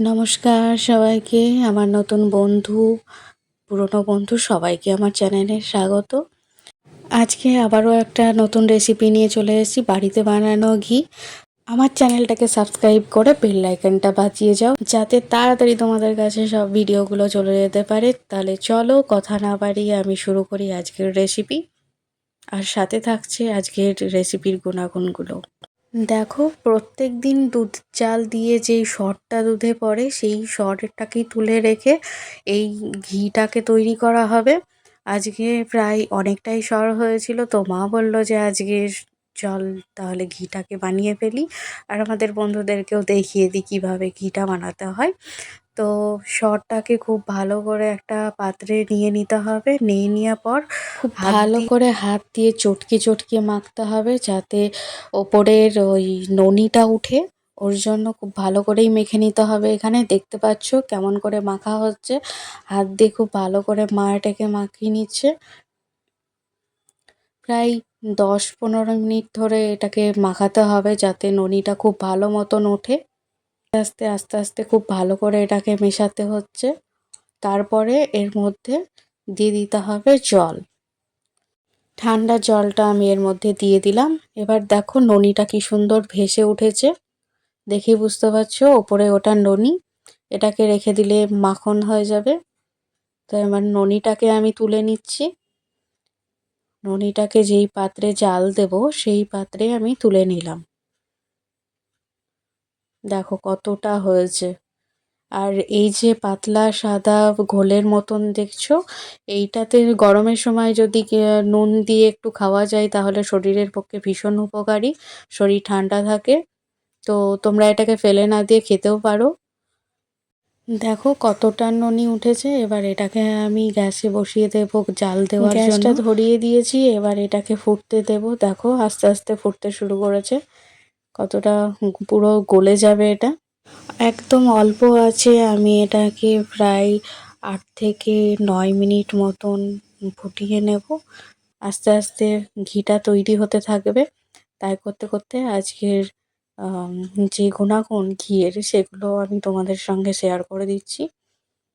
নমস্কার সবাইকে, আমার নতুন বন্ধু, পুরনো বন্ধু সবাইকে আমার চ্যানেলে স্বাগত। আজকে আবারও একটা নতুন রেসিপি নিয়ে চলে এসেছি, বাড়িতে বানানো ঘি। আমার চ্যানেলটাকে সাবস্ক্রাইব করে বেল আইকনটা বাজিয়ে যাও, যাতে তাড়াতাড়ি তোমাদের কাছে সব ভিডিওগুলো চলে যেতে পারে। তাহলে চলো কথা না বাড়িয়ে আমি শুরু করি আজকের রেসিপি, আর সাথে থাকছে আজকের রেসিপির গুণাগুণগুলো। দেখো, প্রত্যেক দিন দুধ চাল দিয়ে যেই সরটা দুধে পড়ে সেই সরটাকেই তুলে রেখে এই ঘিটাকে তৈরি করা হবে। আজকে প্রায় অনেকটাই সর হয়েছিল, তো মা বলল যে আজকে চল তাহলে ঘিটাকে বানিয়ে ফেলি, আর আমাদের বন্ধুদেরকেও দেখিয়ে দিই কীভাবে ঘিটা বানাতে হয়। তো সরটাকে খুব ভালো করে একটা পাত্রে নিয়ে নিতে হবে। নিয়ে নেওয়ার পর খুব ভালো করে হাত দিয়ে চটকে চটকে মাখতে হবে, যাতে ওপরের ওই ননিটা উঠে। ওর জন্য খুব ভালো করেই মেখে নিতে হবে। এখানে দেখতে পাচ্ছ কেমন করে মাখা হচ্ছে, হাত দিয়ে খুব ভালো করে মা এটাকে মাখিয়ে নিচ্ছে। প্রায় 10-15 মিনিট ধরে এটাকে মাখাতে হবে, যাতে ননিটা খুব ভালো মতন ওঠে। আস্তে আস্তে আস্তে খুব ভালো করে এটাকে মেশাতে হচ্ছে। তারপরে এর মধ্যে দিয়ে দিতে হবে জল। ঠান্ডা জলটা আমি এর মধ্যে দিয়ে দিলাম। এবার দেখো ননিটা কি সুন্দর ভেসে উঠেছে, দেখেই বুঝতে পারছো ওপরে ওটা ননি। এটাকে রেখে দিলে মাখন হয়ে যাবে। তো এবার ননিটাকে আমি তুলে নিচ্ছি। ননিটাকে যেই পাত্রে জাল দেব সেই পাত্রে আমি তুলে নিলাম। দেখো কতটা হয়েছে। আর এই যে পাতলা সাদা ঘোলের মতন দেখছো, এইটাতে গরমের সময় যদি নুন দিয়ে একটু খাওয়া যায় তাহলে শরীরের পক্ষে ভীষণ উপকারী, শরীর ঠান্ডা থাকে। তো তোমরা এটাকে ফেলে না দিয়ে খেতেও পারো। দেখো কতটা ননি উঠেছে। এবার এটাকে আমি গ্যাসে বসিয়ে দেবো জাল দেওয়ার জন্য। গ্যাসটা ধরিয়ে দিয়েছি, এবার এটাকে ফুটতে দেব। দেখো আস্তে আস্তে ফুটতে শুরু করেছে, কতটা পুরো গলে যাবে এটা। একদম অল্প আছে আমি এটাকে প্রায় 8 থেকে 9 মিনিট মতন ফুটিয়ে নেব। আস্তে আস্তে ঘিটা তৈরি হতে থাকবে। তাই করতে করতে আজকের যে গুণাগুণ ঘিয়ের সেগুলো আমি তোমাদের সঙ্গে শেয়ার করে দিচ্ছি।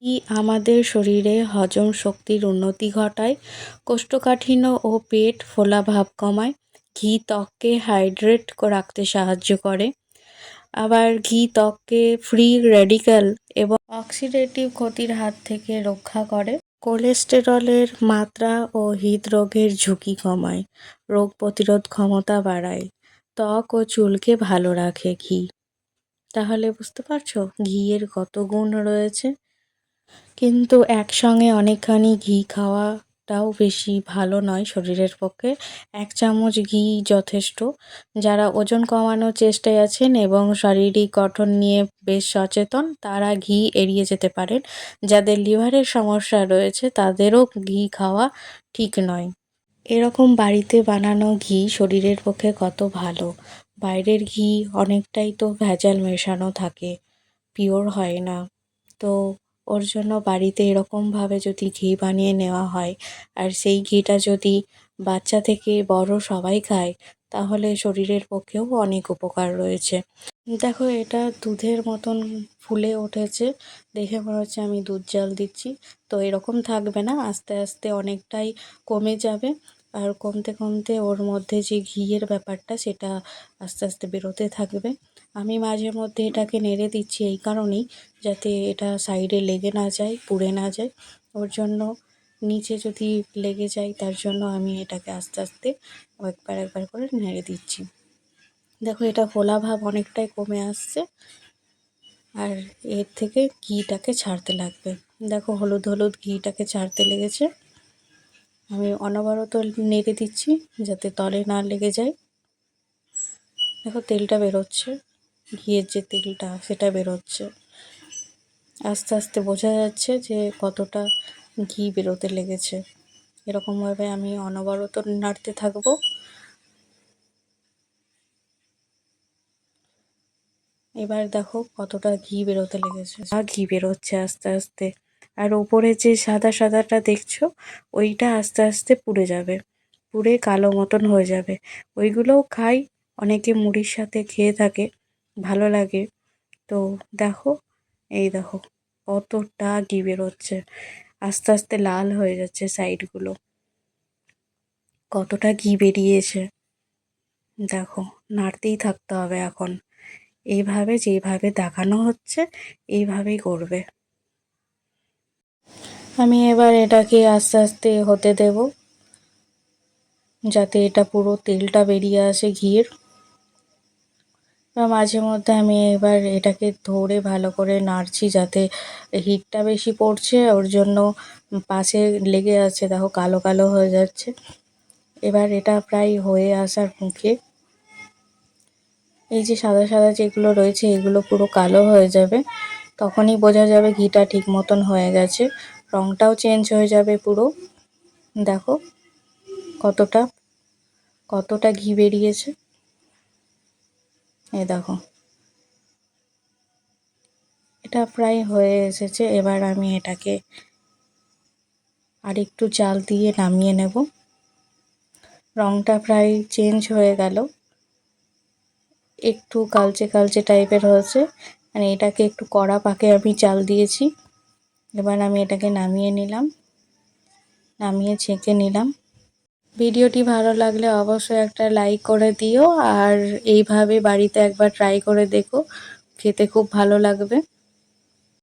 ঘি আমাদের শরীরে হজম শক্তির উন্নতি ঘটায়, কোষ্ঠকাঠিন্য ও পেট ফোলা ভাব কমায়। ঘি ত্বককে হাইড্রেট রাখতে সাহায্য করে। আবার ঘি ত্বককে ফ্রি রেডিক্যাল এবং অক্সিডেটিভ ক্ষতির হাত থেকে রক্ষা করে। কোলেস্টেরলের মাত্রা ও হৃদরোগের ঝুঁকি কমায়, রোগ প্রতিরোধ ক্ষমতা বাড়ায়, ত্বক ও চুলকে ভালো রাখে ঘি। তাহলে বুঝতে পারছো ঘিয়ের কত গুণ রয়েছে। কিন্তু একসঙ্গে অনেকখানি ঘি খাওয়াটাও বেশি ভালো নয় শরীরের পক্ষে। 1 চামচ ঘি যথেষ্ট। যারা ওজন কমানোর চেষ্টায় আছেন এবং শারীরিক গঠন নিয়ে বেশ সচেতন, তারা ঘি এড়িয়ে যেতে পারেন। যাদের লিভারের সমস্যা রয়েছে তাদেরও ঘি খাওয়া ঠিক নয়। এরকম বাড়িতে বানানো ঘি শরীরের পক্ষে কত ভালো। বাইরের ঘি অনেকটাই তো ভেজাল মেশানো থাকে, পিওর হয় না। তো ওর জন্য বাড়িতে এরকমভাবে যদি ঘি বানিয়ে নেওয়া হয়, আর সেই ঘিটা যদি বাচ্চা থেকে বড় সবাই খায়, তাহলে শরীরের পক্ষেও অনেক উপকার রয়েছে। দেখো এটা দুধের মতন ফুলে উঠেছে, দেখে মনে হচ্ছে আমি দুধ জাল দিচ্ছি। তো এরকম থাকবে না, আস্তে আস্তে অনেকটাই কমে যাবে। আর কমতে কমতে ওর মধ্যে যে ঘিয়ের ব্যাপারটা সেটা আস্তে আস্তে বেরোতে থাকবে। আমি মাঝে মধ্যে এটাকে নেড়ে দিচ্ছি এই কারণেই, যাতে এটা সাইডে লেগে না যায়, পুড়ে না যায়। ওর জন্য নিচে যদি লেগে যায় তার জন্য আমি এটাকে আস্তে আস্তে একবার একবার করে নেড়ে দিচ্ছি। দেখো এটা ফোলা ভাব অনেকটাই কমে আসছে, আর এর থেকে ঘিটাকে ছাড়তে লাগবে। দেখো হলুদ হলুদ ঘিটাকে ছাড়তে লেগেছে। আমি অনবরত নেড়ে দিচ্ছি যাতে তলে না লেগে যায়। দেখো তেলটা বেরোচ্ছে, ঘিয়ের যে তেলটা সেটা বেরোচ্ছে। আস্তে আস্তে বোঝা যাচ্ছে যে কতটা ঘি বেরোতে লেগেছে। এরকমভাবে আমি অনবরত নাড়তে থাকবো। এবার দেখো কতটা ঘি বেরোতে লেগেছে, আর ঘি বেরোচ্ছে আস্তে আস্তে। আর ওপরে যে সাদা সাদাটা দেখছো, ওইটা আস্তে আস্তে পুড়ে যাবে, পুড়ে কালো মতন হয়ে যাবে। ওইগুলোও খাই, অনেকে মুড়ির সাথে খেয়ে থাকে, ভালো লাগে। তো দেখো এই দেখো কতটা ঘি বেরোচ্ছে, আস্তে আস্তে লাল হয়ে যাচ্ছে সাইডগুলো, কতটা ঘি বেরিয়েছে দেখো। নাড়তেই থাকতে হবে এখন, এইভাবে যেইভাবে দেখানো হচ্ছে এইভাবেই করবে। আমি এবার এটাকে আস্তে আস্তে হতে দেব, যাতে এটা পুরো তেলটা বেরিয়ে আসে ঘিয়ের। মাঝে মধ্যে আমি এবার এটাকে ধরে ভালো করে নাড়ছি, যাতে হিটটা বেশি পড়ছে ওর জন্য পাশে লেগে আছে, দেখো কালো কালো হয়ে যাচ্ছে। এবার এটা প্রায় হয়ে আসার মুখে, এই যে সাদা সাদা যেগুলো রয়েছে এগুলো পুরো কালো হয়ে যাবে, তখনই বোঝা যাবে ঘিটা ঠিক মতন হয়ে গেছে। রঙটাও চেঞ্জ হয়ে যাবে পুরো, দেখো কতটা কতটা ঘি বেরিয়েছে। এই দেখো এটা প্রায় হয়ে এসেছে। এবার আমি এটাকে আর একটু জাল দিয়ে নামিয়ে নেব। রঙটা প্রায় চেঞ্জ হয়ে গেল, একটু কালচে কালচে টাইপের হয়েছে, মানে এটাকে একটু কড়া পাকে আমি চাল দিয়েছি। এবার আমি এটাকে নামিয়ে নিলাম, নামিয়ে ছেঁকে নিলাম। ভিডিওটি ভালো লাগলে অবশ্যই একটা লাইক করে দিও, আর এইভাবে বাড়িতে একবার ট্রাই করে দেখো, খেতে খুব ভালো লাগবে।